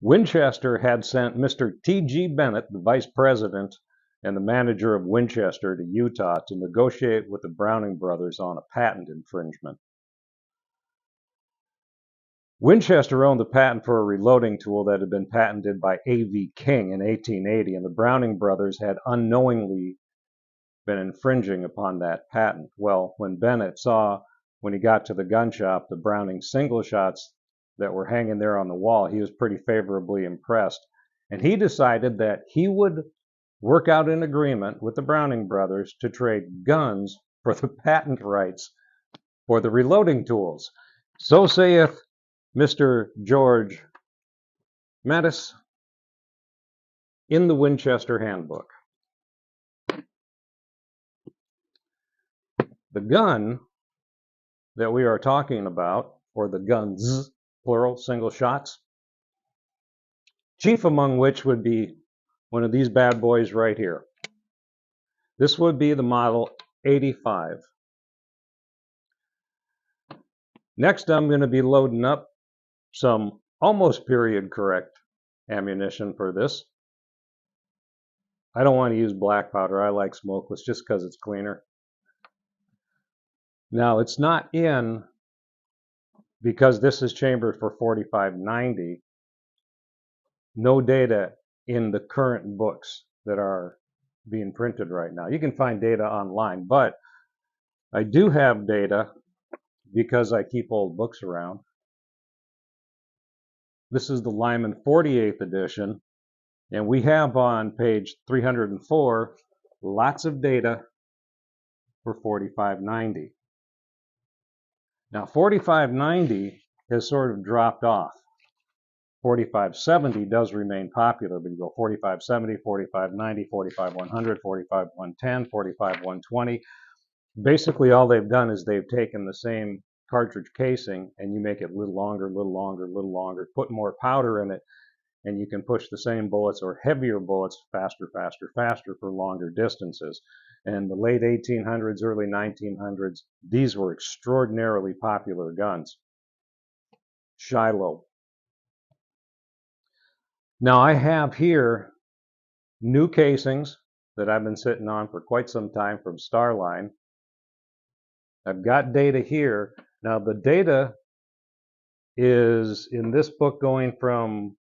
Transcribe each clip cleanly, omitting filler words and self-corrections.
Winchester had sent Mr. T.G. Bennett, the vice president and the manager of Winchester, to Utah to negotiate with the Browning brothers on a patent infringement. Winchester owned the patent for a reloading tool that had been patented by A.V. King in 1880, and the Browning brothers had unknowingly been infringing upon that patent. Well, when Bennett saw, when he got to the gun shop, the Browning single shots that were hanging there on the wall, he was pretty favorably impressed. And he decided that he would work out an agreement with the Browning brothers to trade guns for the patent rights for the reloading tools. So saith Mr. George Mattis in the Winchester Handbook. The gun that we are talking about, or the guns, plural, single shots, chief among which would be one of these bad boys right here. This would be the model 85. Next, I'm going to be loading up some almost period correct ammunition for this. I don't want to use black powder. I like smokeless just because it's cleaner. Now, it's not in, because this is chambered for 4590, no data in the current books that are being printed right now. You can find data online, but I do have data because I keep old books around. This is the Lyman 48th edition, and we have on page 304 lots of data for 4590. Now, 4590 has sort of dropped off. 4570 does remain popular, but you go 4570, 4590, 45100, 45110, 45120. Basically, all they've done is they've taken the same cartridge casing and you make it a little longer, put more powder in it, and you can push the same bullets or heavier bullets faster for longer distances. And the late 1800s, early 1900s, these were extraordinarily popular guns. Shiloh. Now I have here new casings that I've been sitting on for quite some time from Starline. I've got data here. Now the data is in this book going from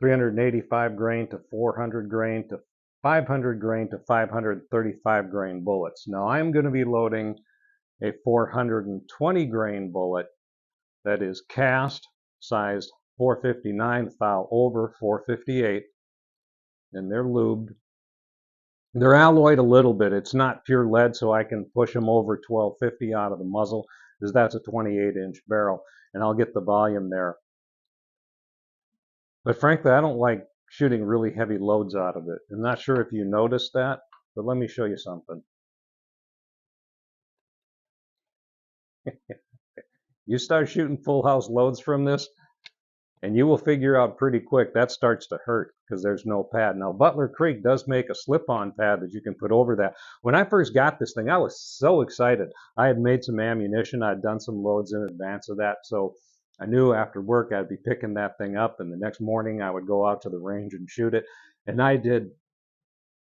385 grain to 400 grain to 500 grain to 535 grain bullets. Now I'm going to be loading a 420 grain bullet that is cast, sized 459 thou over 458, and they're lubed. They're alloyed a little bit. It's not pure lead, so I can push them over 1250 out of the muzzle, because that's a 28-inch barrel, and I'll get the volume there. But frankly, I don't like shooting really heavy loads out of it. I'm not sure if you noticed that, but let me show you something. You start shooting full house loads from this, and you will figure out pretty quick that starts to hurt because there's no pad. Now, Butler Creek does make a slip-on pad that you can put over that. When I first got this thing, I was so excited. I had made some ammunition. I'd done some loads in advance of that, so I knew after work I'd be picking that thing up, and the next morning I would go out to the range and shoot it. And I did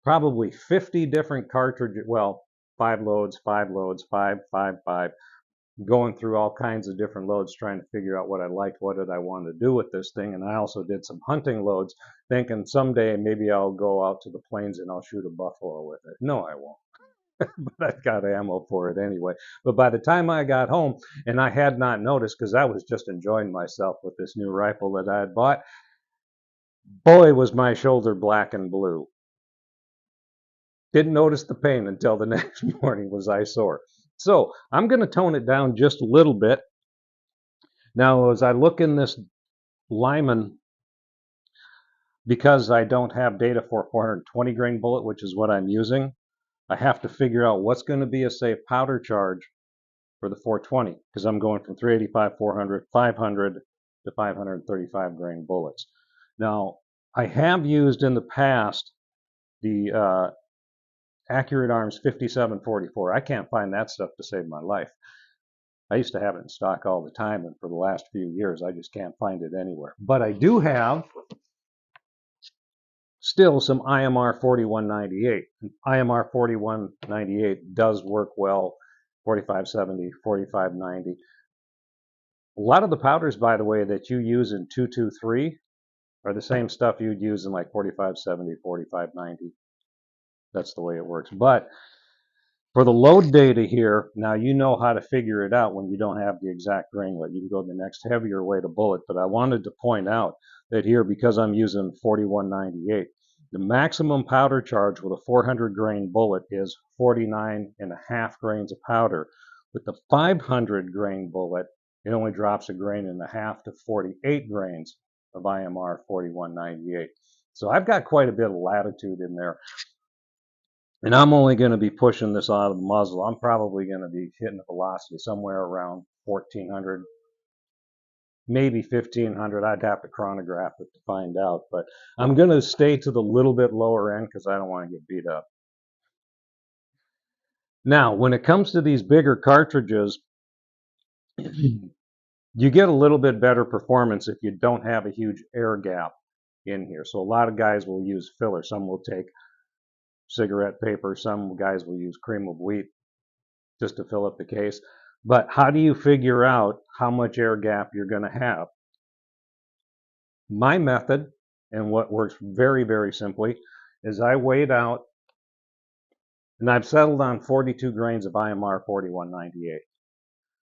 probably 50 different cartridges, well, 5 loads, 5 loads, 5, 5, 5. Going through all kinds of different loads, trying to figure out what I liked, what did I want to do with this thing. And I also did some hunting loads, thinking someday maybe I'll go out to the plains and I'll shoot a buffalo with it. No, I won't. But I've got ammo for it anyway. But by the time I got home, and I had not noticed because I was just enjoying myself with this new rifle that I had bought, boy, was my shoulder black and blue. Didn't notice the pain until the next morning was I sore. So I'm going to tone it down just a little bit. Now, as I look in this Lyman, because I don't have data for a 420 grain bullet, which is what I'm using, I have to figure out what's going to be a safe powder charge for the 420, because I'm going from 385, 400, 500 to 535 grain bullets. Now, I have used in the past the Accurate Arms 5744. I can't find that stuff to save my life. I used to have it in stock all the time, and for the last few years, I just can't find it anywhere. But I do have still some IMR 4198. IMR 4198 does work well, 4570, 4590. A lot of the powders, by the way, that you use in 223 are the same stuff you'd use in like 4570, 4590. That's the way it works. But for the load data here, now you know how to figure it out when you don't have the exact grainlet. You can go the next heavier weight of bullet, but I wanted to point out that here, because I'm using 4198, the maximum powder charge with a 400 grain bullet is 49.5 grains of powder. With the 500 grain bullet, it only drops a grain and a half to 48 grains of IMR 4198. So I've got quite a bit of latitude in there. And I'm only going to be pushing this out of the muzzle. I'm probably going to be hitting a velocity somewhere around 1400, maybe 1500. I'd have to chronograph it to find out. But I'm going to stay to the little bit lower end because I don't want to get beat up. Now, when it comes to these bigger cartridges, you get a little bit better performance if you don't have a huge air gap in here. So a lot of guys will use filler. Some will take cigarette paper. Some guys will use cream of wheat just to fill up the case. But how do you figure out how much air gap you're going to have? My method, and what works very, very simply, is I weighed out, and I've settled on 42 grains of IMR 4198.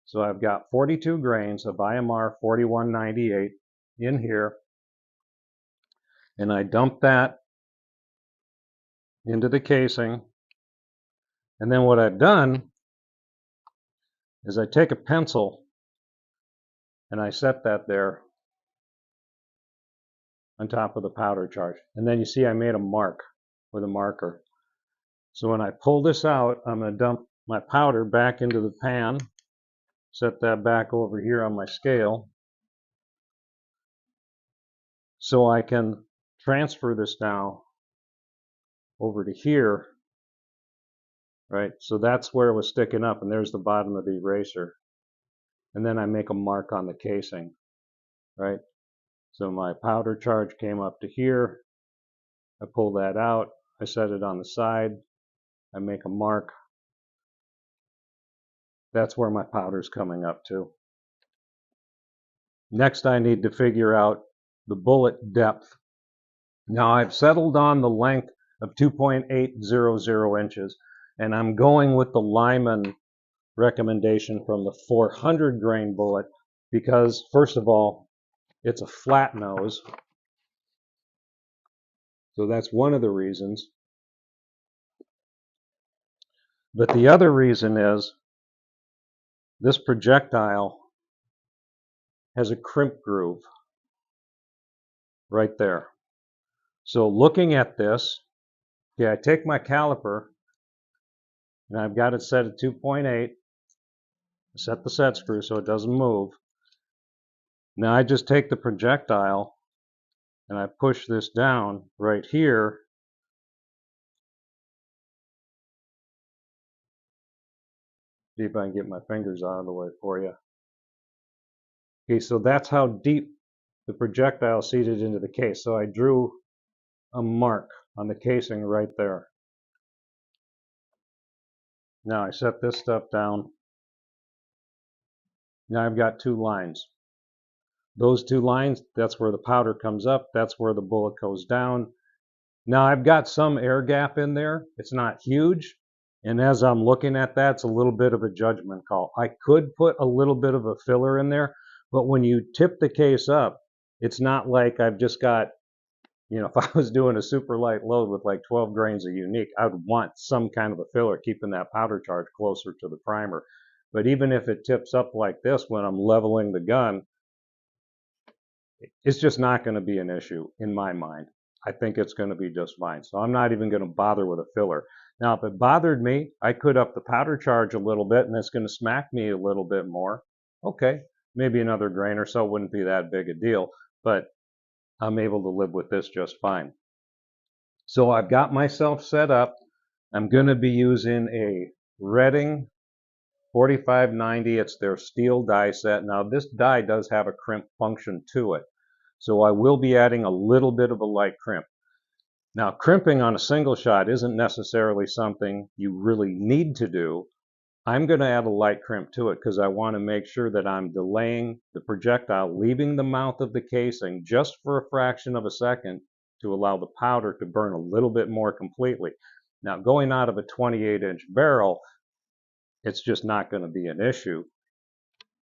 So I've got 42 grains of IMR 4198 in here, and I dump that into the casing. And then what I've done is I take a pencil and I set that there on top of the powder charge. And then you see I made a mark with a marker. So when I pull this out, I'm going to dump my powder back into the pan, set that back over here on my scale, so I can transfer this now over to here, right? So that's where it was sticking up, and there's the bottom of the eraser. And then I make a mark on the casing, right? So my powder charge came up to here. I pull that out. I set it on the side. I make a mark. That's where my powder's coming up to. Next, I need to figure out the bullet depth. Now, I've settled on the length of 2.800 inches, and I'm going with the Lyman recommendation from the 400 grain bullet because, first of all, it's a flat nose. So that's one of the reasons. But the other reason is this projectile has a crimp groove right there. So looking at this, okay, I take my caliper and I've got it set at 2.8. Set the set screw so it doesn't move. Now I just take the projectile and I push this down right here. See if I can get my fingers out of the way for you. Okay, so that's how deep the projectile seated into the case. So I drew a mark on the casing right there. Now I set this stuff down. Now I've got two lines. Those two lines, that's where the powder comes up. That's where the bullet goes down. Now I've got some air gap in there. It's not huge. And as I'm looking at that, it's a little bit of a judgment call. I could put a little bit of a filler in there, but when you tip the case up, it's not like I've just got, you know, if I was doing a super light load with like 12 grains of unique, I'd want some kind of a filler, keeping that powder charge closer to the primer. But even if it tips up like this when I'm leveling the gun, it's just not going to be an issue in my mind. I think it's going to be just fine. So I'm not even going to bother with a filler. Now, if it bothered me, I could up the powder charge a little bit and it's going to smack me a little bit more. Okay, maybe another grain or so wouldn't be that big a deal, but I'm able to live with this just fine. So I've got myself set up. I'm going to be using a Redding 4590, it's their steel die set. Now this die does have a crimp function to it, so I will be adding a little bit of a light crimp. Now crimping on a single shot isn't necessarily something you really need to do. I'm going to add a light crimp to it because I want to make sure that I'm delaying the projectile leaving the mouth of the casing just for a fraction of a second to allow the powder to burn a little bit more completely. Now going out of a 28-inch barrel, it's just not going to be an issue.